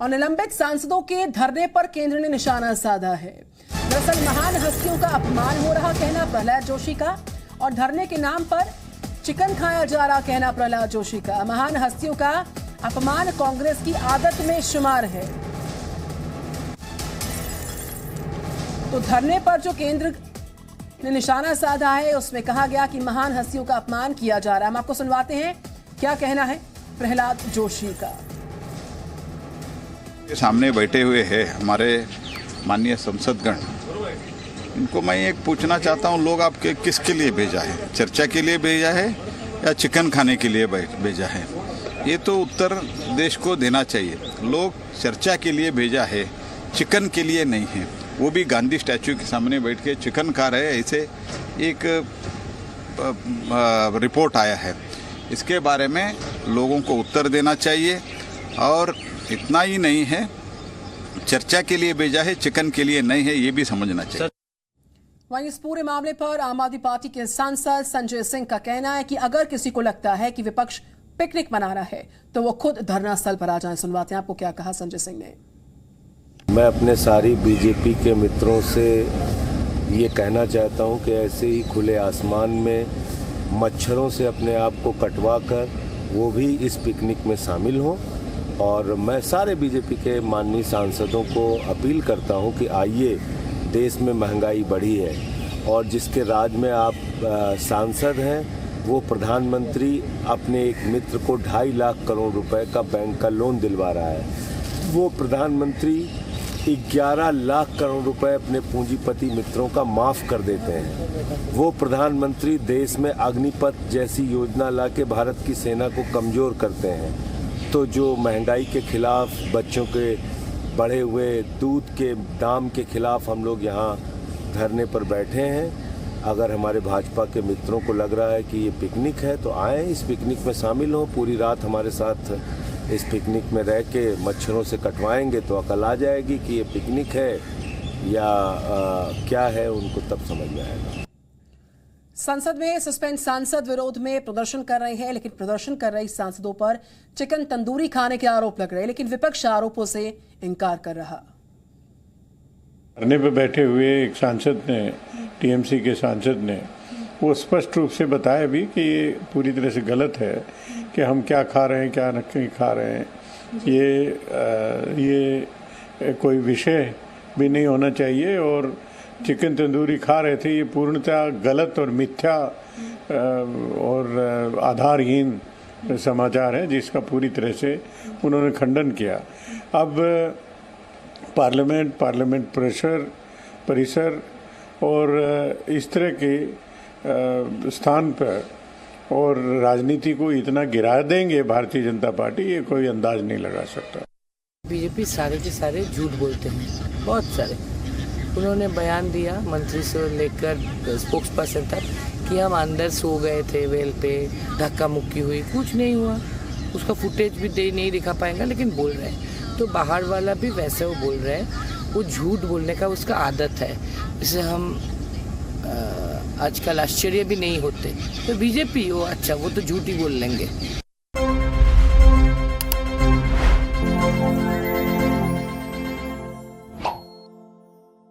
और निलंबित सांसदों के धरने पर केंद्र ने निशाना साधा है। दरअसल महान हस्तियों का अपमान हो रहा कहना प्रहलाद जोशी का, और धरने के नाम पर चिकन खाया जा रहा कहना प्रहलाद जोशी का। महान हस्तियों का अपमान कांग्रेस की आदत में शुमार है। तो धरने पर जो केंद्र ने निशाना साधा है उसमें कहा गया कि महान हस्तियों का अपमान किया जा रहा है। हम आपको सुनवाते हैं क्या कहना है प्रहलाद जोशी का। सामने बैठे हुए हैं हमारे माननीय संसदगण, इनको मैं एक पूछना चाहता हूं, लोग आपके किसके लिए भेजा है? चर्चा के लिए भेजा है या चिकन खाने के लिए भेजा है? ये तो उत्तर देश को देना चाहिए। लोग चर्चा के लिए भेजा है, चिकन के लिए नहीं है। वो भी गांधी स्टैच्यू के सामने बैठ के चिकन खा रहे हैं, ऐसे एक रिपोर्ट आया है। इसके बारे में लोगों को उत्तर देना चाहिए। और इतना ही नहीं है, चर्चा के लिए भेजा है, चिकन के लिए नहीं है, ये भी समझना चाहिए। वहीं इस पूरे मामले पर आम आदमी पार्टी के सांसद संजय सिंह का कहना है कि अगर किसी को लगता है कि विपक्ष पिकनिक मना रहा है तो वो खुद धरना स्थल पर आ जाएं। सुनवाते हैं आपको क्या कहा संजय सिंह ने। मैं अपने सारी बीजेपी के मित्रों से ये कहना चाहता हूं कि ऐसे ही खुले आसमान में मच्छरों से अपने आप को कटवा कर वो भी इस पिकनिक में शामिल हों। और मैं सारे बीजेपी के माननीय सांसदों को अपील करता हूं कि आइए, देश में महंगाई बढ़ी है और जिसके राज में आप सांसद हैं वो प्रधानमंत्री अपने एक मित्र को 2.5 लाख करोड़ रुपए का बैंक का लोन दिलवा रहा है। वो प्रधानमंत्री 11 लाख करोड़ रुपए अपने पूंजीपति मित्रों का माफ़ कर देते हैं। वो प्रधानमंत्री देश में अग्निपथ जैसी योजना लाके भारत की सेना को कमज़ोर करते हैं। तो जो महंगाई के खिलाफ, बच्चों के बढ़े हुए दूध के दाम के खिलाफ हम लोग यहाँ धरने पर बैठे हैं। अगर हमारे भाजपा के मित्रों को लग रहा है कि ये पिकनिक है तो आएँ, इस पिकनिक में शामिल हों। पूरी रात हमारे साथ इस पिकनिक में रह के मच्छरों से कटवाएंगे तो अकल आ जाएगी कि ये पिकनिक है या क्या है, उनको तब समझ में आएगा। संसद में सस्पेंड सांसद विरोध में प्रदर्शन कर रहे हैं, लेकिन प्रदर्शन कर रहे सांसदों पर चिकन तंदूरी खाने के आरोप लग रहे हैं, लेकिन विपक्ष आरोपों से इनकार कर रहा। धरने पे बैठे हुए एक सांसद ने, टीएमसी के सांसद ने, वो स्पष्ट रूप से बताया भी कि ये पूरी तरह से गलत है कि हम क्या खा रहे हैं, क्या नहीं खा रहे हैं। ये कोई विषय भी नहीं होना चाहिए। और चिकन तंदूरी खा रहे थे, ये पूर्णतः गलत और मिथ्या और आधारहीन समाचार है, जिसका पूरी तरह से उन्होंने खंडन किया। अब पार्लियामेंट परिसर और इस तरह के स्थान पर और राजनीति को इतना गिरा देंगे भारतीय जनता पार्टी, ये कोई अंदाज नहीं लगा सकता। बीजेपी सारे के सारे झूठ बोलते हैं, बहुत सारे। उन्होंने बयान दिया, मंत्री से लेकर स्पोक्स पर्सन तक, कि हम अंदर सो गए थे वेल पे, धक्का मुक्की हुई, कुछ नहीं हुआ। उसका फुटेज भी नहीं दिखा पाएंगे, लेकिन बोल रहे हैं। तो बाहर वाला भी वैसे वो बोल रहे हैं, वो झूठ बोलने का उसका आदत है। इसे हम आजकल आश्चर्य भी नहीं होते। तो बीजेपी वो अच्छा, वो तो झूठ ही बोल लेंगे।